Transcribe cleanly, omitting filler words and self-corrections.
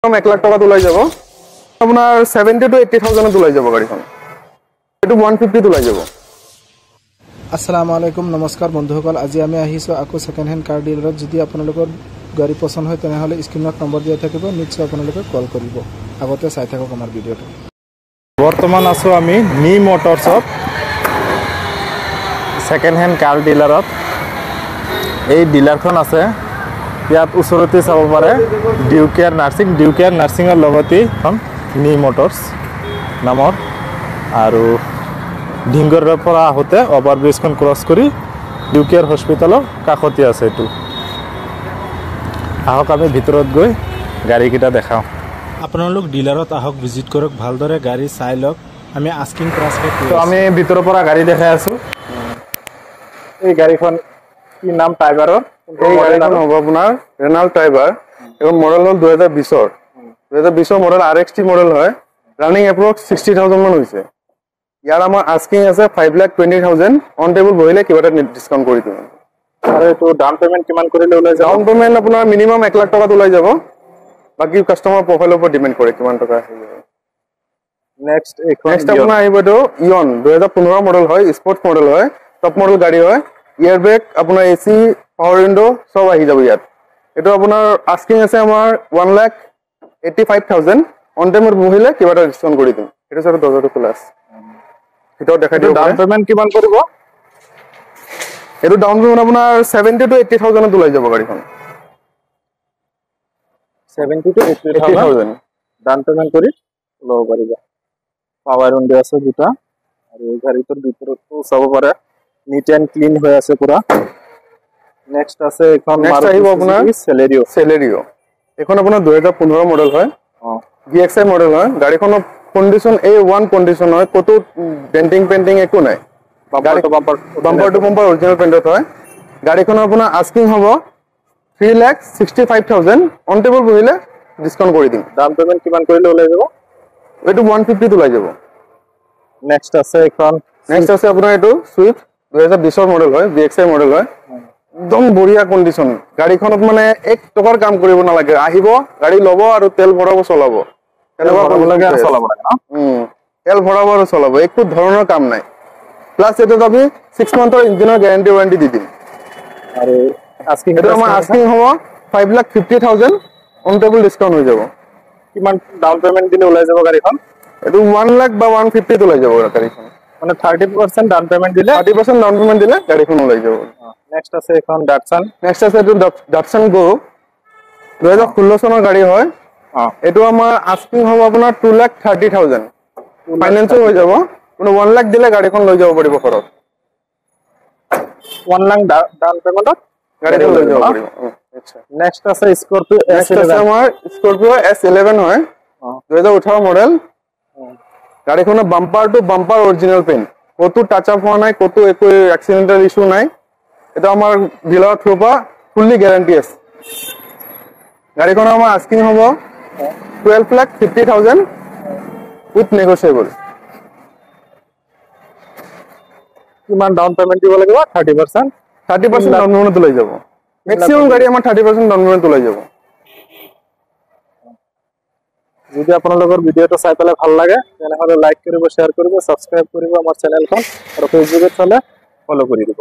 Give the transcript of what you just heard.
1 লাখ টাকা তোলাই যাব আপনার 70 to 80,000 তোলাই যাব গাড়িখন এটু 150 তোলাই যাব। আসসালামু আলাইকুম নমস্কাৰ বন্ধুসকল, আজি আমি আহিছো আকো সেকেন্ড হ্যান্ড কাৰ ডিলাৰত। যদি আপোনালোকৰ গাড়ী পছন্দ হয় তেনেহলে স্ক্ৰিনত নম্বৰ দিয়া থাকিব, নিশ্চয় আপোনালোকে কল কৰিব। আগতে চাই থাকক আমাৰ ভিডিঅ'টো। বৰ্তমান আছো আমি নি মটৰছত সেকেন্ড হ্যান্ড কাৰ ডিলাৰত। এই ডিলাৰখন আছে ইয়াত ওচৰতে চাব পাৰে ডিউকেয়াৰ নাৰ্ছিঙৰ লগতে এখন নি মটৰছ নামৰ, আৰু ঢিংগৰৰ পৰা আহোঁতে অভাৰব্ৰিজখন ক্ৰছ কৰি ডিউকেয়াৰ হস্পিটেলৰ কাষতে আছে এইটো। আহক আমি ভিতৰত গৈ গাড়ীকেইটা দেখাওঁ। আপোনালোক ডিলাৰত আহক, ভিজিট কৰক, ভালদৰে গাড়ী চাই লওক। আমি আস্কিং প্ৰাইচ তো আমি ভিতৰৰ পৰা গাড়ী দেখাই আছোঁ। এই গাড়ীখন কি নাম? টাইগাৰৰ। এই গাড়ীখন হ'ব আপোনাৰ ৰেনাল্ট টাইগাৰ। এখন মডেল হ'ল 2020 মডেল, RXT মডেল হয়। ৰানিং এপ্ৰক্স 60,000 মান হৈছে। ইয়াৰ আমাৰ আস্কিং আছে 5,20,000। অন টেবুল বহিলে কিবা এটা ডিছকাউণ্ট কৰি দিম। আৰু এইটো ডাউন পেমেণ্ট কিমান কৰিলে ওলাই যাব? ডাউন পেমেণ্ট আপোনাৰ মিনিমাম 1 লাখ টকা ওলাই যাব। বাকী কাষ্টমাৰ প্ৰফাইলৰ ওপৰত ডিপেণ্ড কৰে কিমান টকা আহিব। নেক্সট আপোনাৰ আহিব এইটো ইয়ন 2015 মডেল হয়, স্পৰ্টছ মডেল হয়, টপ মডেল গাড়ী হয়। ইয়াৰ বেগ আপোনাৰ AC, পাৱাৰ উইণ্ডো চব আহি যাব ইয়াত। এইটো আপোনাৰ আস্কিং আছে আমাৰ 1,85,000। অন টাইমত বহিলে কিবা এটা ডিছকাউণ্ট কৰি দিম। এইটো চাইড দৰ্জাটো খোলা আছে, ভিতৰত দেখাই দিওঁ। ডাউন পেমেণ্ট কিমান কৰিব? এইটো ডাউন পেমেণ্ট আপোনাৰ 70 to 80,000 ওলাই যাব গাড়ীখন। 70 to 80,000 ডাউন পেমেণ্ট কৰি ল'ব পাৰিব। পাৱাৰ উইণ্ডো আছে দুটা, আৰু এই গাড়ীটোৰ ভিতৰতো চাব পাৰে নিট এণ্ড ক্লিন হৈ আছে পুৰা। নেক্সট আছে এখন আহিব আপোনাৰ চেলেৰিঅ। এইখন আপোনাৰ 2015 মডেল হয়, VXI মডেল হয়। গাড়ীখনৰ কণ্ডিশ্যন A1 কণ্ডিশ্যন হয়, ক'তো ডেণ্টিং পেইণ্টিং একো নাই। বাম্পাৰ টু বাম্পাৰ অৰিজিনেল পেইণ্টত হয়। গাড়ীখনৰ আপোনাৰ আস্কিং হ'ব 3,65,000। অন টেবুল বহিলে ডিছকাউণ্ট কৰি দিম। ডাউন পেমেণ্ট কিমান কৰিলে ওলাই যাব? এইটো 150 ওলাই যাব। নেক্সট আছে আপোনাৰ এইটো চুইফ্ট 2020 মডেল হয়, VXI মডেল হয়। একদম বঢ়িয়া কণ্ডিশ্যন। গাড়ীখনত মানে 1 টকাৰ কাম কৰিব নালাগে। আহিব, গাড়ী ল'ব আৰু তেল ভৰাব, চলাব। তেনেকুৱা কৰিব লাগে, চলাব লাগে ন? তেল ভৰাব আৰু চলাব, একো ধৰণৰ কাম নাই। প্লাছ এইটোত আমি 6 মান্থৰ ইঞ্জিনৰ গেৰাণ্টি ৱাৰেণ্টি দি দিম। আৰু এইটো আমাৰ আস্কিং হ'ব 5,50,000। অন টেবুল ডিছকাউণ্ট হৈ যাব। কিমান ডাউন পেমেণ্ট দিলে ওলাই যাব গাড়ীখন? এইটো 1 লাখ বা 150 ওলাই যাব গাড়ীখন। মানে 30% ডাউন পেমেণ্ট দিলে 30% ডাউন পেমেণ্ট দিলে গাড়ীখন ওলাই যাব। নেক্সট আছে এখন ডাটছন। নেক্সট আছে এইটো ডাটছন গো 2016 চনৰ গাড়ী হয়। এইটো আমাৰ আস্কিং হ'ব আপোনাৰ 2,30,000। ফাইনেন্সো হৈ যাব, কিন্তু 1 লাখ দিলে গাড়ীখন লৈ যাব পাৰিব ঘৰত। 1 লাখ ডাউন পেমেণ্টত গাড়ীখন লৈ যাব পাৰিব। নেক্সট আছে স্কৰপিঅ S11। আমাৰ স্কৰপিঅ S11 হয়, 2018 মডেল। গাড়ীখনৰ bumper to bumper original paint, ক'তো টাচ আপ হোৱা নাই, ক'তো একো এক্সিডেণ্টেল ইছ্যু নাই। এটা আমাৰ ডিলাৰৰ থ্ৰু পৰা ফুল্লি গেৰাণ্টি আছে। গাড়ীখনৰ আমাৰ আস্কিং হ'ব 12,50,000 উইথ নেগচিয়েবল। কিমান ডাউন পেমেণ্ট দিব লাগিব? 30% ডাউন পেমেণ্ট ওলাই যাব। মেক্সিমাম গাড়ী আমাৰ 30% ডাউন পেমেণ্ট ওলাই যাব। যদি আপোনালোকৰ ভিডিঅ'টো চাই পেলাই ভাল লাগে তেনেহ'লে লাইক কৰিব, শ্বেয়াৰ কৰিব, ছাবস্ক্ৰাইব কৰিব আমাৰ চেনেলখন, আৰু ফেচবুকত চালে ফ'ল' কৰি দিব।